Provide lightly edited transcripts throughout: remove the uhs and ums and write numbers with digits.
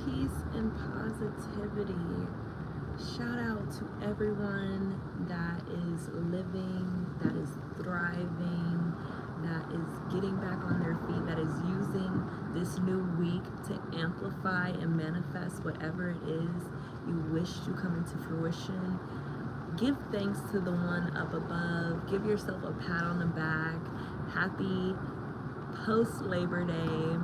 peace and positivity. Shout out to everyone that is living, that is thriving, that is getting back on their feet, that is using this new week to amplify and manifest whatever it is you wish to come into fruition. Give thanks to the one up above. Give yourself a pat on the back. Happy post Labor Day.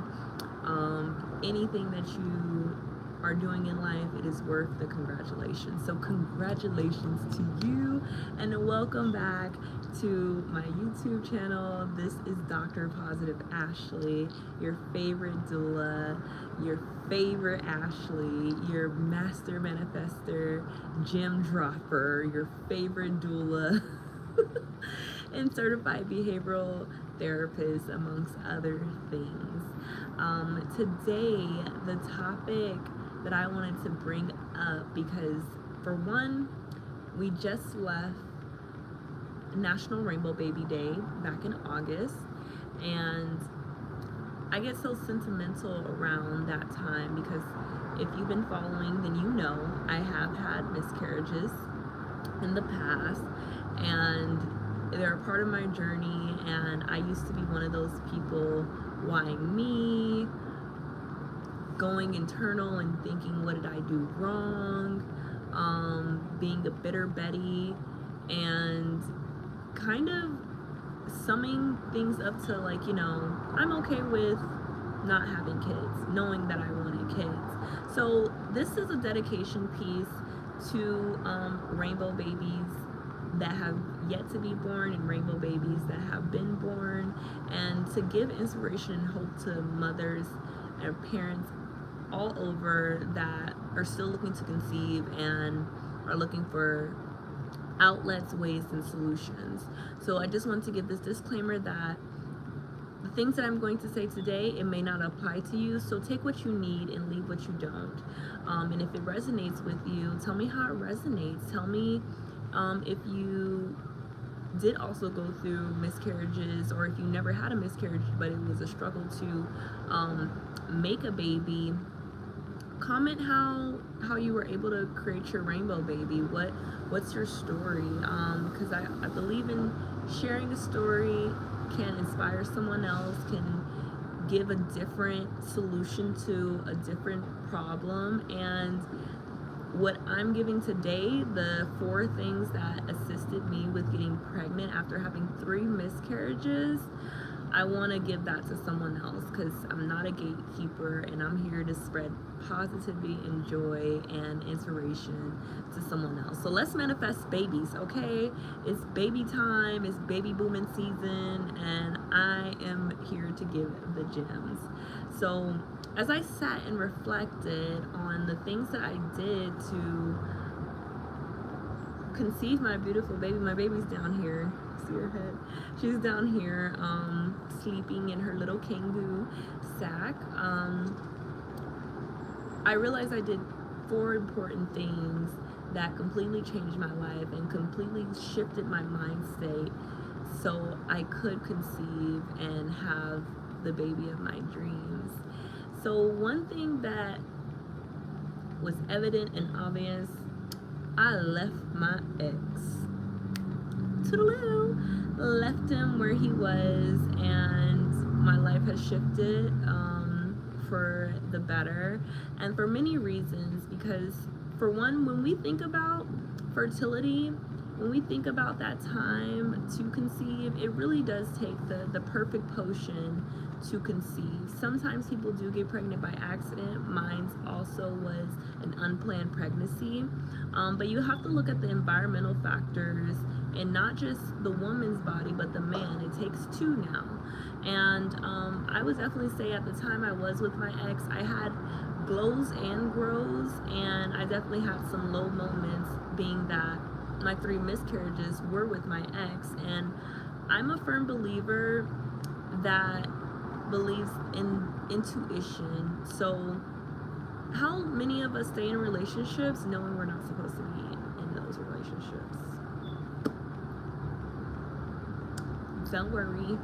Anything that you are doing in life, it is worth the congratulations. So congratulations to you, and welcome back to my YouTube channel. This is Dr. Positive Ashley, your favorite doula, your favorite Ashley, your master manifester, gem dropper, your favorite doula, and certified behavioral therapist, amongst other things. Today, the topic that I wanted to bring up, because for one, we just left National Rainbow Baby Day back in August, and I get so sentimental around that time because if you've been following, then you know I have had miscarriages in the past, and they're a part of my journey, and I used to be one of those people, why me, going internal and thinking, what did I do wrong, being the bitter Betty, and kind of summing things up to, like, you know, I'm okay with not having kids, knowing that I wanted kids. So this is a dedication piece to rainbow babies that have yet to be born and rainbow babies that have been born, and to give inspiration and hope to mothers and parents all over that are still looking to conceive and are looking for outlets, ways, and solutions. So I just want to give this disclaimer that the things that I'm going to say today, it may not apply to you, so take what you need and leave what you don't. And if it resonates with you, tell me how it resonates. Tell me if you did also go through miscarriages, or if you never had a miscarriage but it was a struggle to make a baby. Comment how you were able to create your rainbow baby. What's your story? Because I believe in sharing a story can inspire someone else, can give a different solution to a different problem. And what I'm giving today, the 4 things that assisted me with getting pregnant after having 3 miscarriages, I want to give that to someone else, because I'm not a gatekeeper, and I'm here to spread positivity and joy and inspiration to someone else. So let's manifest babies, okay? It's baby time, it's baby booming season, and I am here to give the gems. So as I sat and reflected on the things that I did to conceive my beautiful baby, my baby's down here, see her head, she's down here sleeping in her little Kangoo sack. I realized I did 4 important things that completely changed my life and completely shifted my mind state so I could conceive and have the baby of my dreams. So one thing that was evident and obvious, I left my ex. Toodaloo. Left him where he was, and my life has shifted for the better, and for many reasons. Because for one, when we think about fertility, when we think about that time to conceive, it really does take the perfect potion to conceive. Sometimes people do get pregnant by accident. Mine also was an unplanned pregnancy. But you have to look at the environmental factors, and not just the woman's body, but the man. It takes 2 now. And I would definitely say at the time I was with my ex, I had glows and grows, and I definitely had some low moments, being that my 3 miscarriages were with my ex. And I'm a firm believer that believes in intuition. So how many of us stay in relationships knowing we're not supposed to be in those relationships? Don't worry,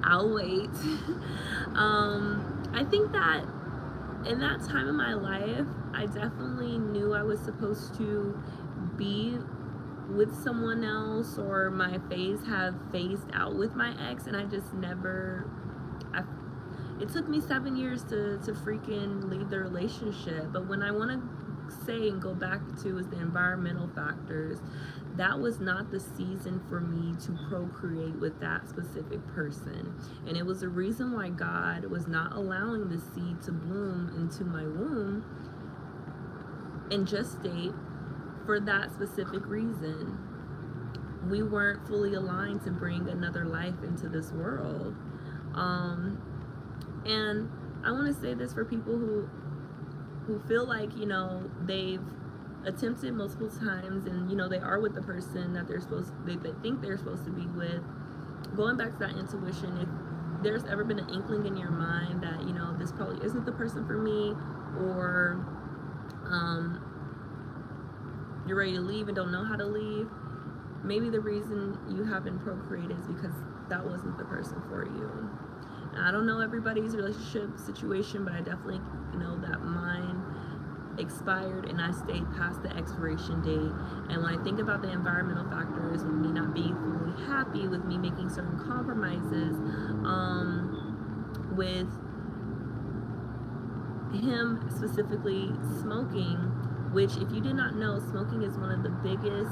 I'll wait. I think that in that time of my life, I definitely knew I was supposed to be with someone else, or my phase have phased out with my ex, and I just never, I, it took me 7 years to freaking leave the relationship. But when I want to say and go back to is the environmental factors, that was not the season for me to procreate with that specific person. And it was the reason why God was not allowing the seed to bloom into my womb and gestate, for that specific reason. We weren't fully aligned to bring another life into this world. And I want to say this for people who feel like, you know, they've attempted multiple times, and, you know, they are with the person that they think they're supposed to be with. Going back to that intuition, if there's ever been an inkling in your mind that, you know, this probably isn't the person for me, or you're ready to leave and don't know how to leave, maybe the reason you haven't procreated is because that wasn't the person for you. And I don't know everybody's relationship situation, but I definitely know that mine expired and I stayed past the expiration date. And when I think about the environmental factors and me not being fully happy with me making certain compromises, with him specifically smoking, which, if you did not know, smoking is one of the biggest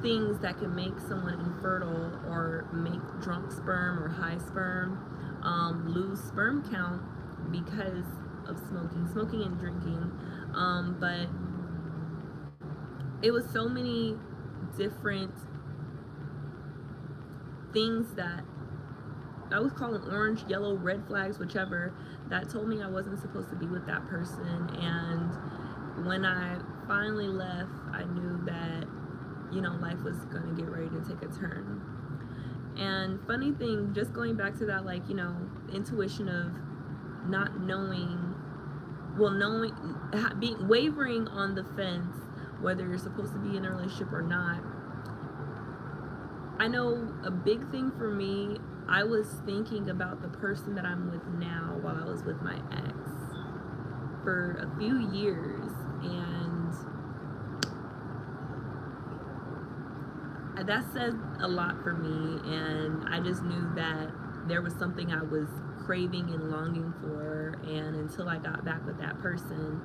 things that can make someone infertile or make drunk sperm or high sperm, lose sperm count because of smoking and drinking. But it was so many different things that I was calling orange, yellow, red flags, whichever, that told me I wasn't supposed to be with that person. And when I finally left, I knew that, you know, life was going to get ready to take a turn. And funny thing, just going back to that, like, you know, intuition of not knowing, being wavering on the fence whether you're supposed to be in a relationship or not. I know a big thing for me, I was thinking about the person that I'm with now while I was with my ex for a few years, and that said a lot for me. And I just knew that there was something I was craving and longing for, and until I got back with that person,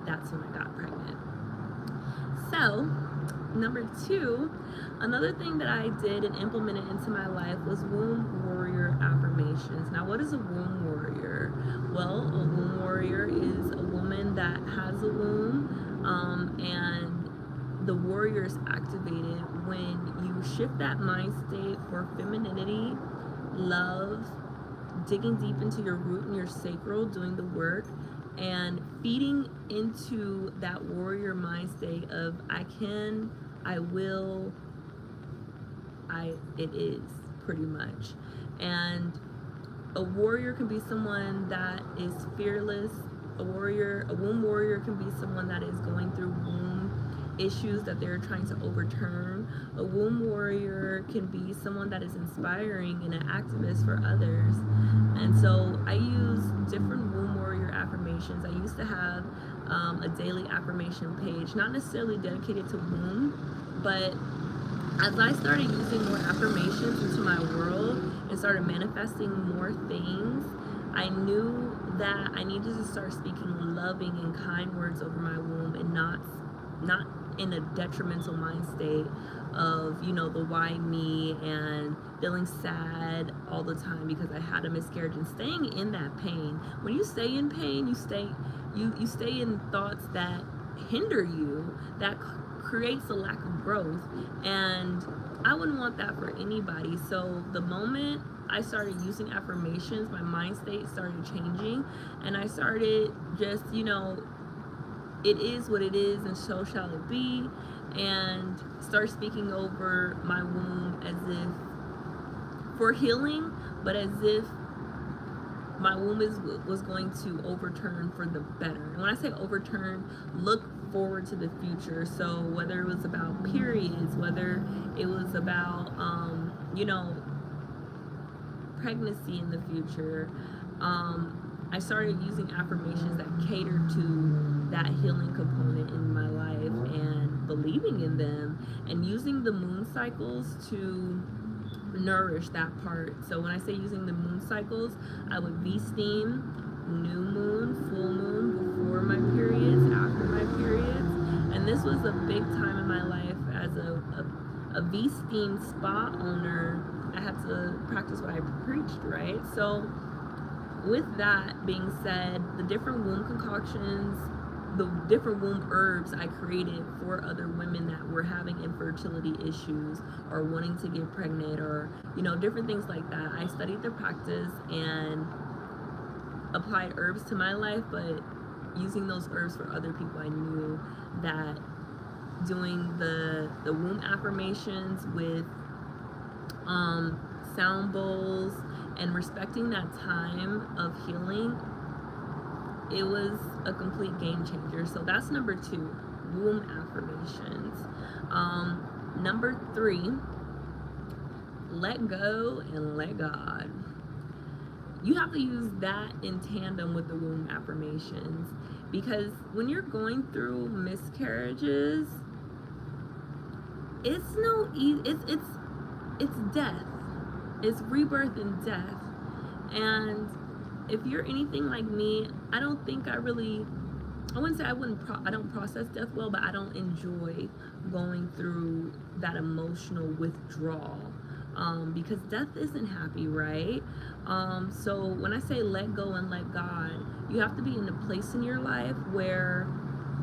that's when I got pregnant. So, number 2, another thing that I did and implemented into my life was womb warrior affirmations. Now, what is a womb warrior? Well, a womb warrior is a woman that has a womb, and the warrior is activated when you shift that mind state for femininity, love, digging deep into your root and your sacral, doing the work, and feeding into that warrior mind state of I can, I will, it is, pretty much. And a warrior can be someone that is fearless. A womb warrior can be someone that is going through womb issues that they're trying to overturn. A womb warrior can be someone that is inspiring and an activist for others. And so I use different womb warrior affirmations. I used to have a daily affirmation page, not necessarily dedicated to womb, but as I started using more affirmations into my world and started manifesting more things, I knew that I needed to start speaking loving and kind words over my womb, and not in a detrimental mind state of, you know, the why me and feeling sad all the time because I had a miscarriage and staying in that pain. When you stay in pain, you stay in thoughts that hinder you, that creates a lack of growth, and I wouldn't want that for anybody. So the moment I started using affirmations, my mind state started changing, and I started just, you know, it is what it is and so shall it be, and start speaking over my womb as if for healing, but as if my womb was going to overturn for the better. And when I say overturn, look forward to the future. So whether it was about periods, whether it was about you know, pregnancy in the future, I started using affirmations that catered to that healing component in my life and believing in them, and using the moon cycles to nourish that part. So when I say using the moon cycles, I would V-steam new moon, full moon, before my periods, after my periods. And this was a big time in my life as a V-steam spa owner. I had to practice what I preached, right? So with that being said, the different womb concoctions, the different womb herbs I created for other women that were having infertility issues or wanting to get pregnant, or, you know, different things like that. I studied the practice and applied herbs to my life, but using those herbs for other people, I knew that doing the womb affirmations with sound bowls and respecting that time of healing, it was a complete game changer. So that's number 2, womb affirmations. Number 3, let go and let God. You have to use that in tandem with the womb affirmations, because when you're going through miscarriages, it's it's death. It's rebirth and death. And if you're anything like me, I don't think I wouldn't say I don't process death well, but I don't enjoy going through that emotional withdrawal, because death isn't happy, right? So when I say let go and let God, you have to be in a place in your life where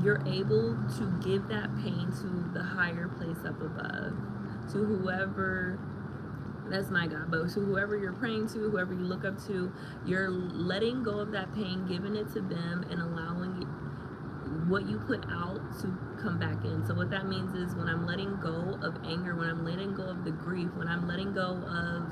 you're able to give that pain to the higher place up above, to whoever, that's my God, but to whoever you're praying to, whoever you look up to, you're letting go of that pain, giving it to them, and allowing what you put out to come back in. So what that means is, when I'm letting go of anger, when I'm letting go of the grief, when I'm letting go of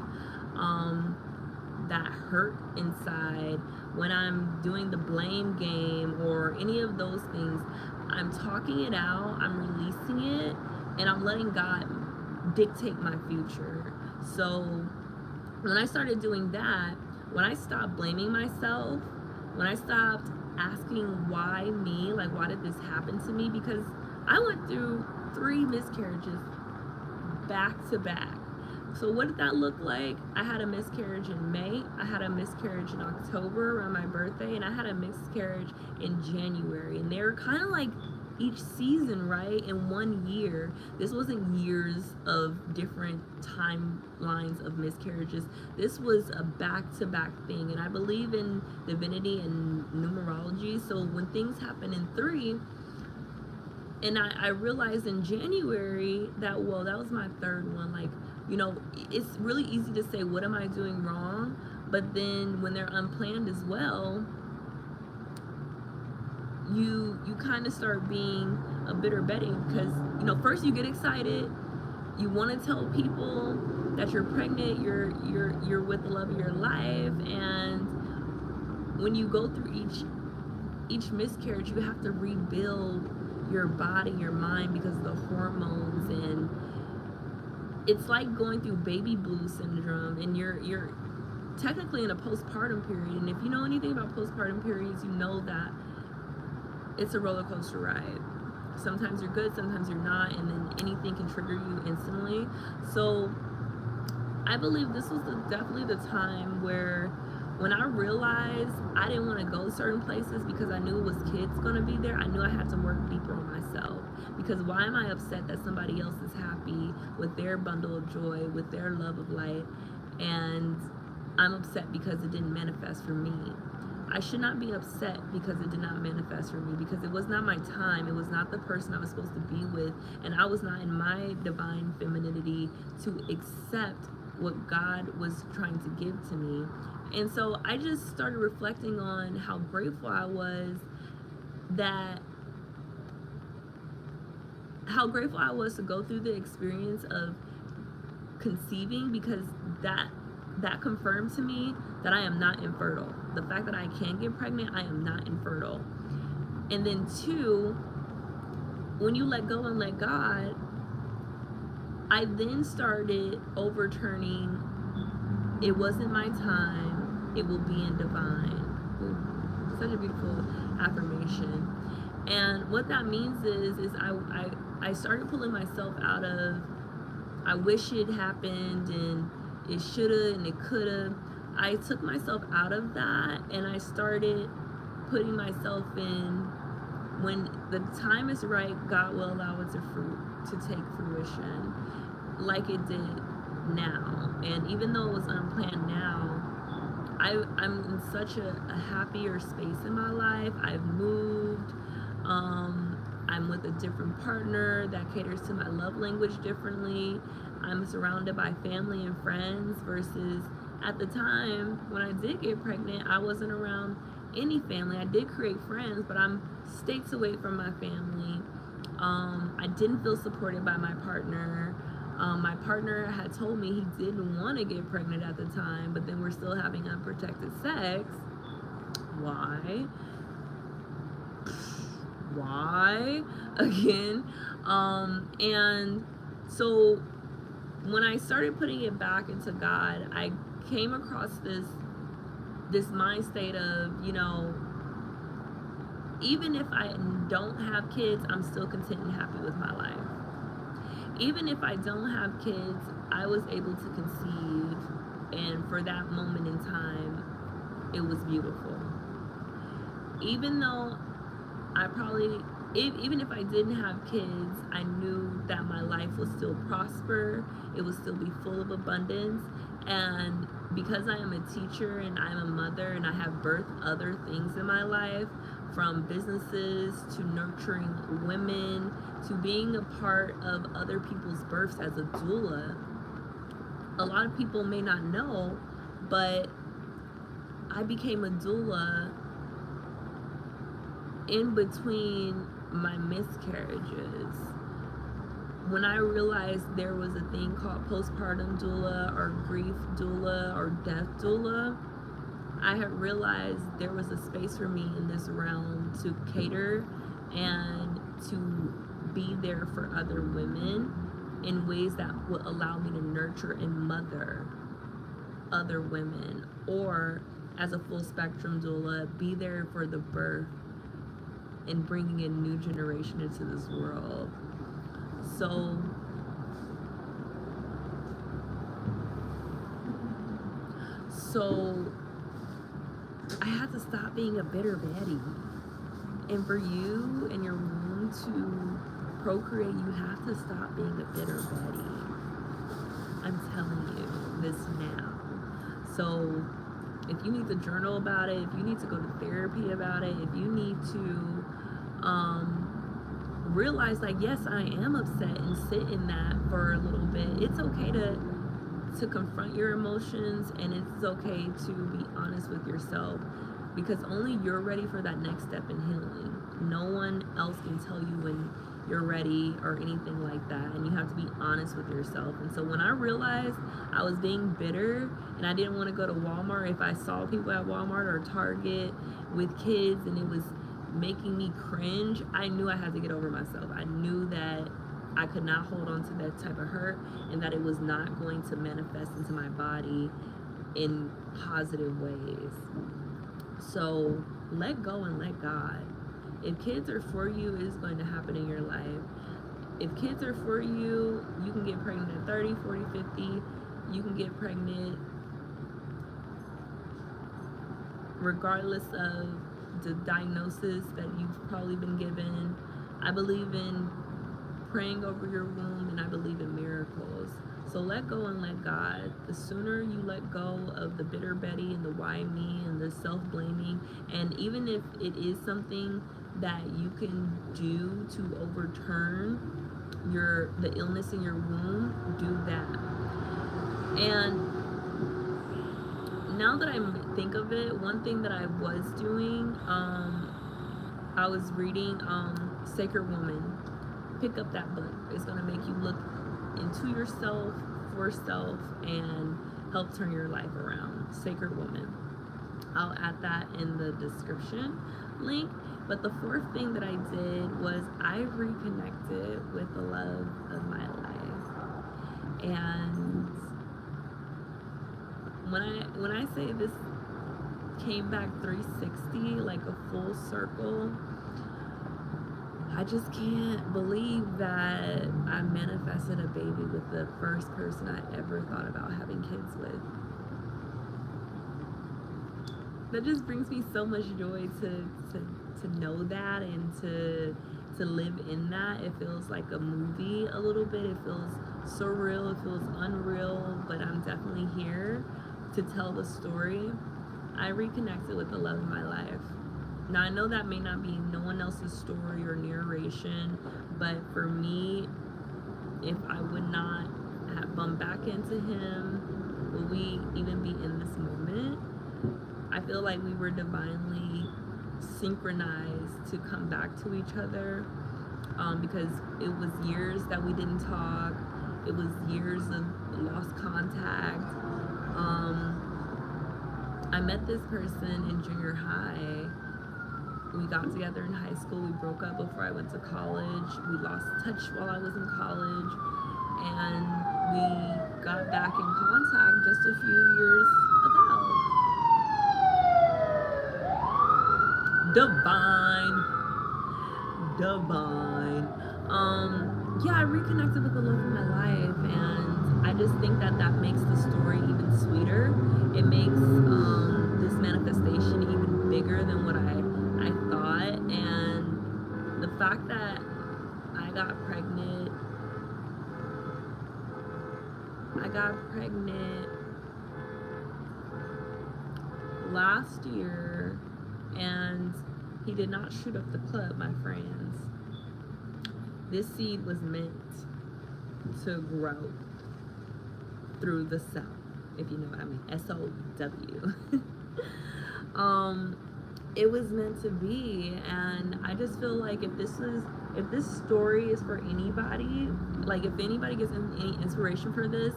that hurt inside, when I'm doing the blame game or any of those things, I'm talking it out, I'm releasing it, and I'm letting God dictate my future. So when I started doing that, when I stopped blaming myself, when I stopped asking why me, like why did this happen to me, because I went through 3 miscarriages back to back. So what did that look like? I had a miscarriage in May, I had a miscarriage in October around my birthday, and I had a miscarriage in January. And they were kind of like each season, right, in 1 year. This wasn't years of different timelines of miscarriages. This was a back-to-back thing. And I believe in divinity and numerology. So when things happen in 3, and I realized in January that, well, that was my 3rd one. Like, you know, it's really easy to say, what am I doing wrong? But then when they're unplanned as well, you kind of start being a bitter Betty, because, you know, first you get excited, you want to tell people that you're pregnant, you're with the love of your life, and when you go through each miscarriage, you have to rebuild your body, your mind, because of the hormones, and it's like going through baby blue syndrome, and you're technically in a postpartum period. And if you know anything about postpartum periods, you know that it's a roller coaster ride. Sometimes you're good, sometimes you're not, and then anything can trigger you instantly. So I believe this was definitely the time where, when I realized I didn't want to go certain places because I knew it was kids going to be there, I knew I had to work deeper on myself. Because why am I upset that somebody else is happy with their bundle of joy, with their love of light, and I'm upset because it didn't manifest for me? I should not be upset because it did not manifest for me, because it was not my time, it was not the person I was supposed to be with, and I was not in my divine femininity to accept what God was trying to give to me. And so I just started reflecting on how grateful I was to go through the experience of conceiving, because that confirmed to me that I am not infertile. The fact that I can get pregnant, I am not infertile. And then 2, when you let go and let God, I then started overturning, it wasn't my time, it will be in divine. such a beautiful affirmation. And what that means is I started pulling myself out of I wish it happened and it shoulda and it coulda. I took myself out of that and I started putting myself in when the time is right, God will allow it to take fruition like it did now. And even though it was unplanned now, I'm in such a happier space in my life. I've moved. I'm with a different partner that caters to my love language differently. I'm surrounded by family and friends versus at the time when I did get pregnant, I wasn't around any family. I did create friends, but I'm states away from my family. I didn't feel supported by my partner. My partner had told me he didn't want to get pregnant at the time, but then we're still having unprotected sex. Why? Again. And so when I started putting it back into God, I came across this mind state of, you know, even if I don't have kids, I'm still content and happy with my life. Even if I don't have kids, I was able to conceive, and for that moment in time, it was beautiful. Even though even if I didn't have kids, I knew that my life would still prosper, it would still be full of abundance. And because I am a teacher and I'm a mother and I have birthed other things in my life, from businesses to nurturing women to being a part of other people's births as a doula, a lot of people may not know, but I became a doula in between my miscarriages. When I realized there was a thing called postpartum doula or grief doula or death doula, I had realized there was a space for me in this realm to cater and to be there for other women in ways that would allow me to nurture and mother other women, or as a full spectrum doula, be there for the birth and bringing a new generation into this world. So I had to stop being a bitter Betty. And for you and your womb to procreate, you have to stop being a bitter Betty. I'm telling you this now. So if you need to journal about it, if you need to go to therapy about it, if you need to realize, like, yes, I am upset, and sit in that for a little bit. It's okay to confront your emotions, and it's okay to be honest with yourself, because only you're ready for that next step in healing. No one else can tell you when you're ready or anything like that, and you have to be honest with yourself. And so when I realized I was being bitter and I didn't want to go to Walmart, if I saw people at Walmart or Target with kids and it was making me cringe, I knew I had to get over myself. I knew that I could not hold on to that type of hurt, and that it was not going to manifest into my body in positive ways. So let go and let God. If kids are for you, it is going to happen in your life. If kids are for you, you can get pregnant at 30, 40, 50. You can get pregnant regardless of the diagnosis that you've probably been given. I believe in praying over your womb, and I believe in miracles. So let go and let God. The sooner you let go of the bitter Betty and the why me and the self-blaming, and even if it is something that you can do to overturn the illness in your womb, do that. And now that I think of it, one thing that I was doing, I was reading Sacred Woman. Pick up that book. It's going to make you look into yourself, for self, and help turn your life around. Sacred Woman. I'll add that in the description link. But the fourth thing that I did was I reconnected with the love of my life. And when I say this came back 360, like a full circle. I just can't believe that I manifested a baby with the first person I ever thought about having kids with. That just brings me so much joy to know that and to live in that. It feels like a movie a little bit. It feels surreal, it feels unreal, but I'm definitely here to tell the story. I reconnected with the love of my life. Now I know that may not be no one else's story or narration, but for me, if I would not have bumped back into him, would we even be in this moment? I feel like we were divinely synchronized to come back to each other, because it was years that we didn't talk. It was years of lost contact. I met this person in junior high. We got together in high school. We broke up before I went to college. We lost touch while I was in college. And we got back in contact just a few years ago. Divine. Yeah, I reconnected with the love of my life, and I just think that that makes the story even sweeter. It makes this manifestation even bigger than what I thought. And the fact that I got pregnant last year, and he did not shoot up the club, my friends. This seed was meant to grow through the sow, if you know what I mean. SOW. It was meant to be, and I just feel like if this story is for anybody, like if anybody gets any inspiration for this,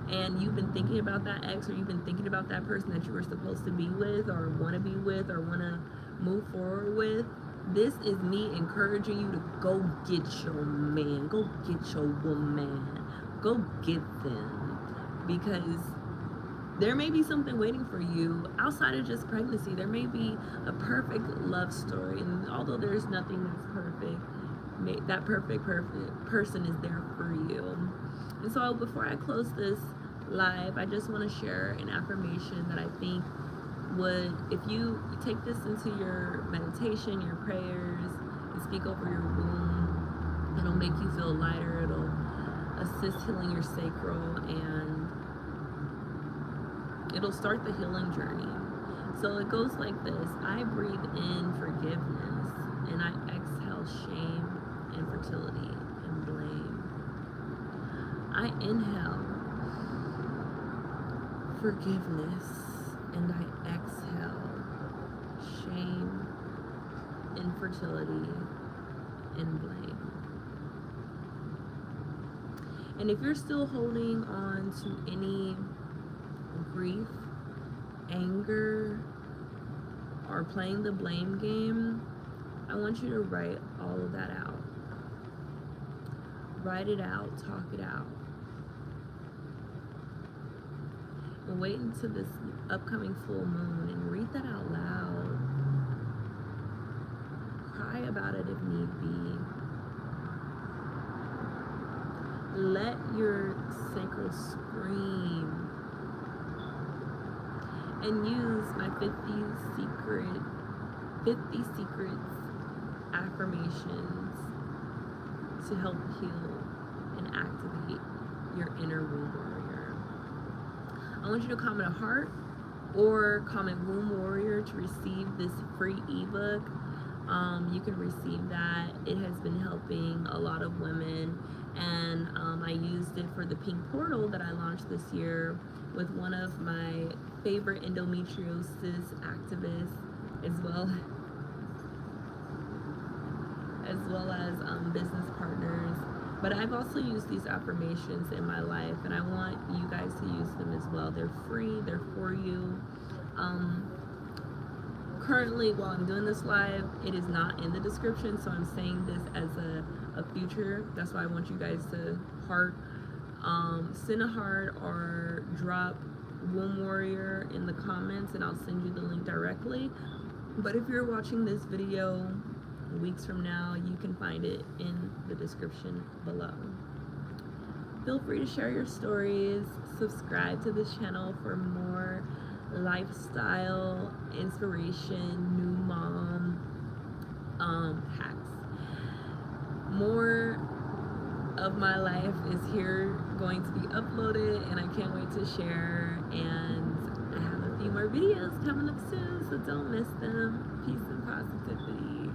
and you've been thinking about that ex, or you've been thinking about that person that you were supposed to be with, or want to be with, or want to move forward with, this is me encouraging you to go get your man, go get your woman, go get them, because there may be something waiting for you outside of just pregnancy. There may be a perfect love story, and although there's nothing that's perfect, that perfect person is there for you. And so before I close this live, I just want to share an affirmation that I think would, if you take this into your meditation, your prayers, and speak over your womb, it'll make you feel lighter. It'll assist healing your sacral, and it'll start the healing journey. So it goes like this: I breathe in forgiveness, and I exhale shame and fertility and blame. I inhale forgiveness, and I exhale shame, infertility, and blame. And if you're still holding on to any grief, anger, or playing the blame game, I want you to write all of that out. Write it out, talk it out. And wait until this upcoming full moon and read that out loud. Cry about it if need be. Let your sacral scream. And use my 50 secrets affirmations to help heal and activate your inner womb warrior. I want you to comment a heart or comment womb warrior to receive this free ebook. You can receive that. It has been helping a lot of women, and I used it for the pink portal that I launched this year with one of my favorite endometriosis activists, as well as business partners. But I've also used these affirmations in my life, and I want you guys to use them as well. They're free, they're for you. Currently, while I'm doing this live, it is not in the description, so I'm saying this as a future. That's why I want you guys to heart, send a heart, or drop Womb Warrior in the comments and I'll send you the link directly. But if you're watching this video weeks from now, you can find it in the description below. Feel free to share your stories, subscribe to this channel for more lifestyle, inspiration, new mom hacks. More of my life is here going to be uploaded, and I can't wait to share. And I have a few more videos coming up soon, so don't miss them. Peace and positivity.